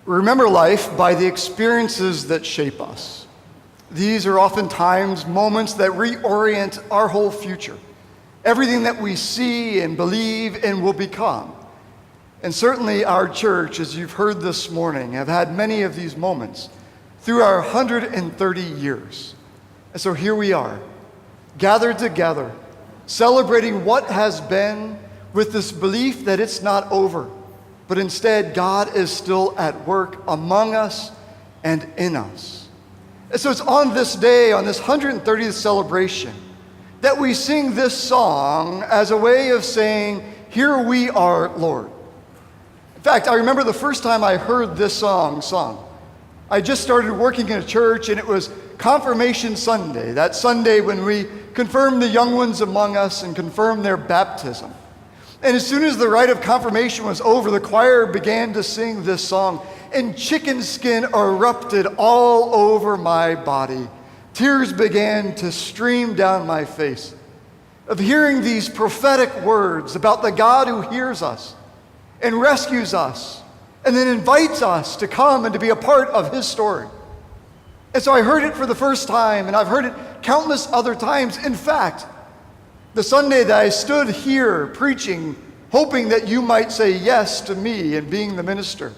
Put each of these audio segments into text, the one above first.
We remember life by the experiences that shape us. These are oftentimes moments that reorient our whole future, everything that we see and believe and will become. And certainly our church, as you've heard this morning, have had many of these moments through our 130 years. And so here we are, gathered together, celebrating what has been with this belief that it's not over, but instead God is still at work among us and in us. And so it's on this day, on this 130th celebration, that we sing this song as a way of saying, "Here we are, Lord." In fact, I remember the first time I heard this song sung. I just started working in a church, and it was Confirmation Sunday, that Sunday when we confirmed the young ones among us and confirmed their baptism. And as soon as the rite of confirmation was over, the choir began to sing this song, and chicken skin erupted all over my body. Tears began to stream down my face of hearing these prophetic words about the God who hears us and rescues us and then invites us to come and to be a part of his story. And so I heard it for the first time, and I've heard it countless other times. In fact, the Sunday that I stood here preaching, hoping that you might say yes to me and being the minister,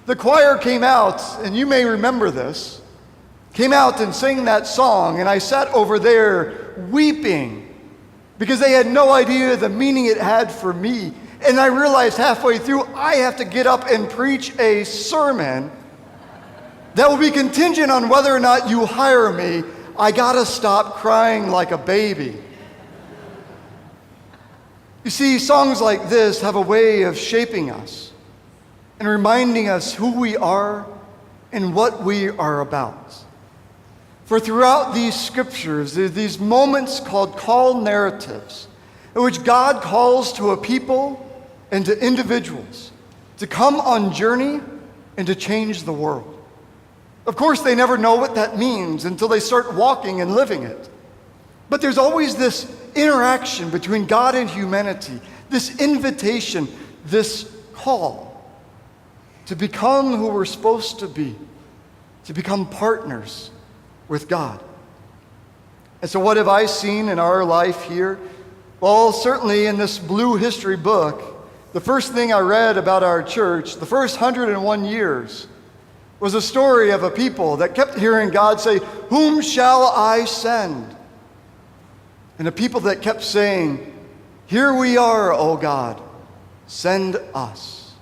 the choir came out, and you may remember this, came out and sang that song, and I sat over there weeping because they had no idea the meaning it had for me. And I realized halfway through, I have to get up and preach a sermon that will be contingent on whether or not you hire me. I gotta stop crying like a baby. You see, songs like this have a way of shaping us and reminding us who we are and what we are about. For throughout these scriptures, there are these moments called call narratives in which God calls to a people and to individuals to come on journey and to change the world. Of course, they never know what that means until they start walking and living it. But there's always this interaction between God and humanity, this invitation, this call to become who we're supposed to be, to become partners with God. And so what have I seen in our life here? Well, certainly in this blue history book, the first thing I read about our church, the first 101 years, was a story of a people that kept hearing God say, "Whom shall I send?" And a people that kept saying, "Here we are, O God, send us."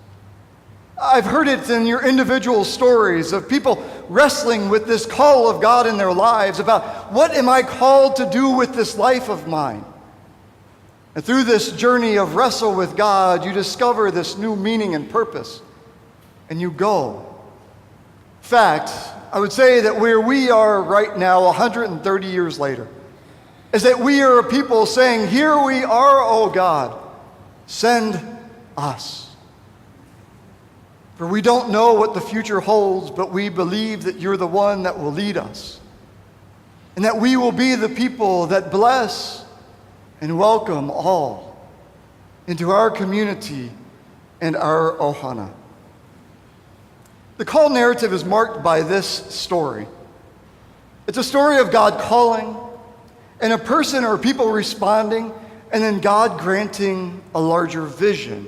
I've heard it in your individual stories of people wrestling with this call of God in their lives about, what am I called to do with this life of mine? And through this journey of wrestle with God, you discover this new meaning and purpose, and you go. In fact, I would say that where we are right now, 130 years later, is that we are a people saying, "Here we are, O God, send us." For we don't know what the future holds, but we believe that you're the one that will lead us, and that we will be the people that bless and welcome all into our community and our ohana. The call narrative is marked by this story. It's a story of God calling, and a person or people responding, and then God granting a larger vision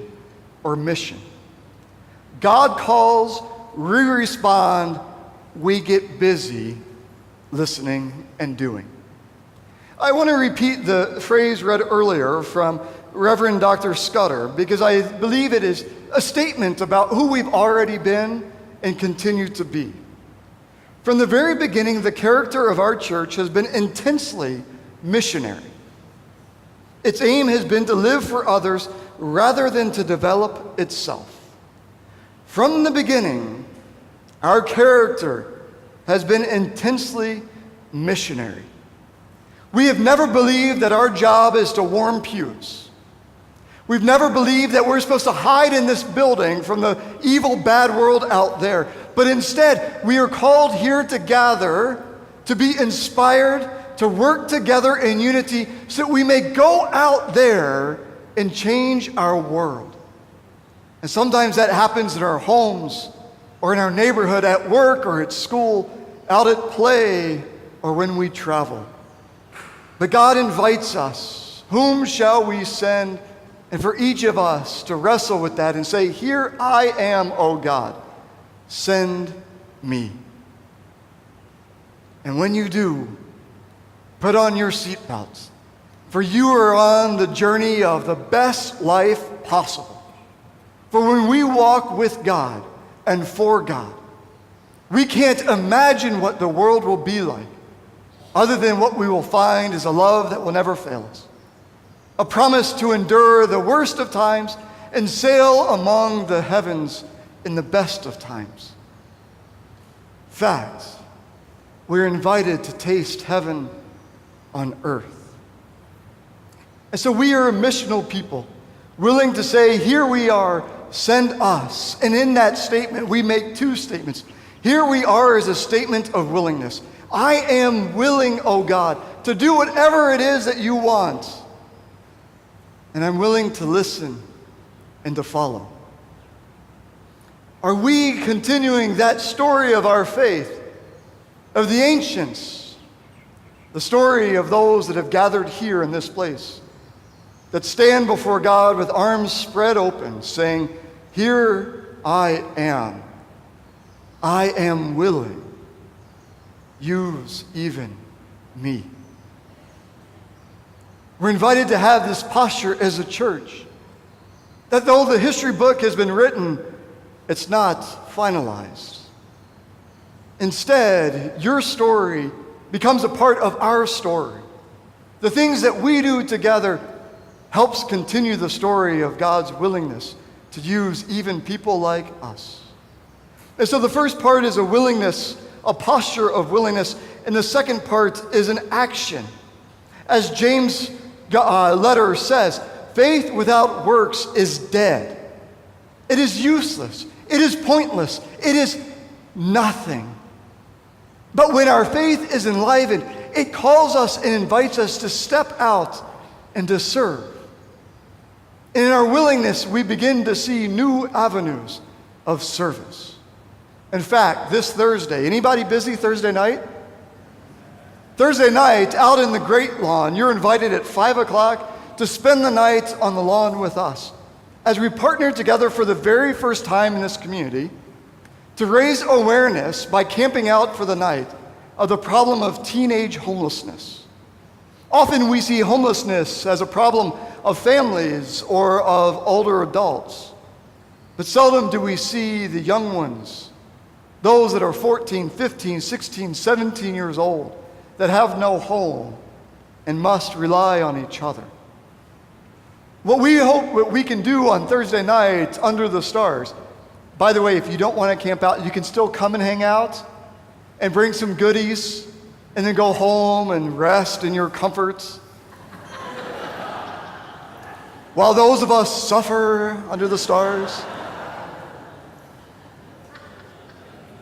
or mission. God calls, we respond, we get busy listening and doing. I want to repeat the phrase read earlier from Reverend Dr. Scudder because I believe it is a statement about who we've already been and continue to be. From the very beginning, the character of our church has been intensely missionary. Its aim has been to live for others rather than to develop itself. From the beginning, our character has been intensely missionary. We have never believed that our job is to warm pews. We've never believed that we're supposed to hide in this building from the evil, bad world out there. But instead, we are called here to gather, to be inspired, to work together in unity so that we may go out there and change our world. And sometimes that happens in our homes, or in our neighborhood, at work or at school, out at play, or when we travel. But God invites us, whom shall we send? And for each of us to wrestle with that and say, here I am, O God, send me. And when you do, put on your seatbelts, for you are on the journey of the best life possible. For when we walk with God and for God, we can't imagine what the world will be like, other than what we will find is a love that will never fail us, a promise to endure the worst of times and sail among the heavens in the best of times. In fact, we're invited to taste heaven on earth. And so we are a missional people, willing to say, here we are, send us. And in that statement, we make two statements. Here we are is a statement of willingness. I am willing, O God, to do whatever it is that you want. And I'm willing to listen and to follow. Are we continuing that story of our faith, of the ancients, the story of those that have gathered here in this place, that stand before God with arms spread open, saying, here I am willing. Use even me. We're invited to have this posture as a church, that though the history book has been written, it's not finalized. Instead, your story becomes a part of our story. The things that we do together helps continue the story of God's willingness to use even people like us. And so the first part is a willingness, a posture of willingness, and the second part is an action. As James' letter says, faith without works is dead. It is useless. It is pointless. It is nothing. But when our faith is enlivened, it calls us and invites us to step out and to serve. And in our willingness, we begin to see new avenues of service. In fact, this Thursday, anybody busy Thursday night? Thursday night, out in the Great Lawn, you're invited at 5 o'clock to spend the night on the lawn with us as we partner together for the very first time in this community to raise awareness by camping out for the night of the problem of teenage homelessness. Often we see homelessness as a problem of families or of older adults, but seldom do we see the young ones, those that are 14, 15, 16, 17 years old, that have no home and must rely on each other. What we hope what we can do on Thursday night under the stars, by the way, if you don't want to camp out, you can still come and hang out and bring some goodies and then go home and rest in your comforts. While those of us suffer under the stars.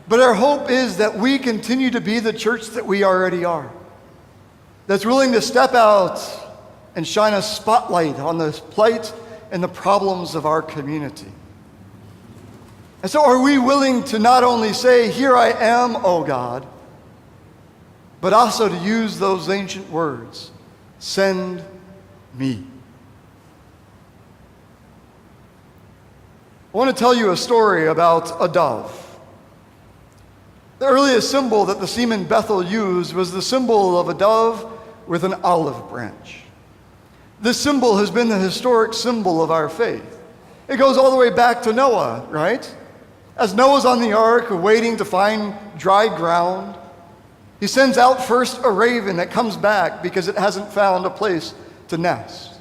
But our hope is that we continue to be the church that we already are, that's willing to step out and shine a spotlight on the plight and the problems of our community. And so are we willing to not only say, here I am, O God, but also to use those ancient words, send me. I want to tell you a story about a dove. The earliest symbol that the Seaman Bethel used was the symbol of a dove with an olive branch. This symbol has been the historic symbol of our faith. It goes all the way back to Noah, right? As Noah's on the ark waiting to find dry ground, he sends out first a raven that comes back because it hasn't found a place to nest.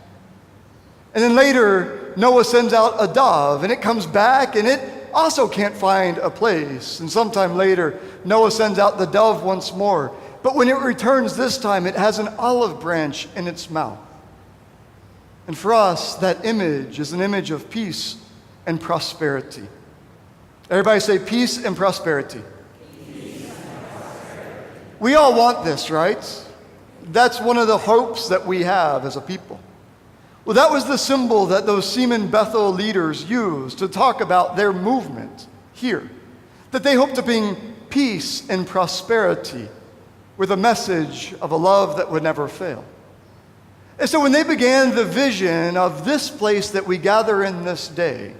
And then later, Noah sends out a dove, and it comes back, and it also can't find a place. And sometime later, Noah sends out the dove once more. But when it returns this time, it has an olive branch in its mouth. And for us, that image is an image of peace and prosperity. Everybody say peace and prosperity. Peace and prosperity. We all want this, right? That's one of the hopes that we have as a people. Well, that was the symbol that those Seaman Bethel leaders used to talk about their movement here. that they hoped to bring peace and prosperity with a message of a love that would never fail. And so when they began the vision of this place that we gather in this day,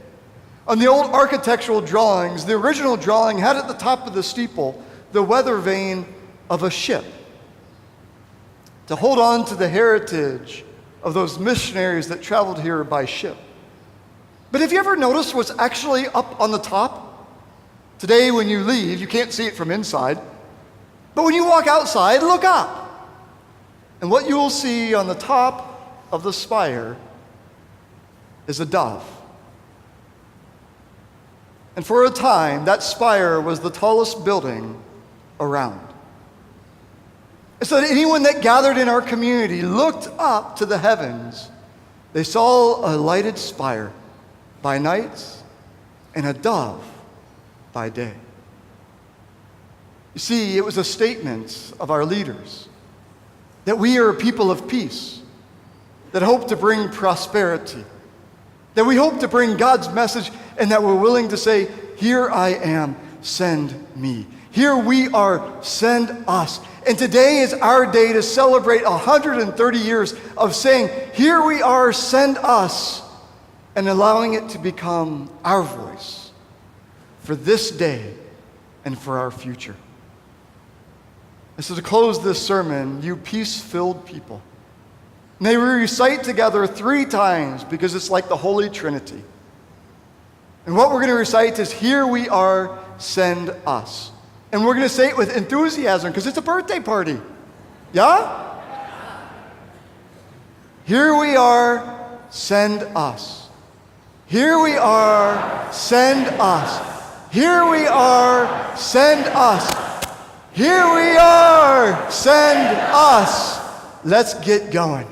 on the old architectural drawings, the original drawing had at the top of the steeple the weather vane of a ship, to hold on to the heritage of those missionaries that traveled here by ship. But have you ever noticed what's actually up on the top? Today when you leave, you can't see it from inside, but when you walk outside, look up. And what you will see on the top of the spire is a dove. And for a time, that spire was the tallest building around. And so that anyone that gathered in our community looked up to the heavens, they saw a lighted spire by night and a dove by day. You see, it was a statement of our leaders that we are a people of peace, that hope to bring prosperity, that we hope to bring God's message, and that we're willing to say, "Here I am, send me. Here we are, send us." And today is our day to celebrate 130 years of saying, "Here we are, send us," and allowing it to become our voice for this day and for our future. And so to close this sermon, you peace-filled people, may we recite together 3 times because it's like the Holy Trinity. And what we're going to recite is, "Here we are, send us." And we're going to say it with enthusiasm because it's a birthday party. Yeah? Here we are, send us. Here we are, send us. Here we are, send us. Here we are, send us. Let's get going.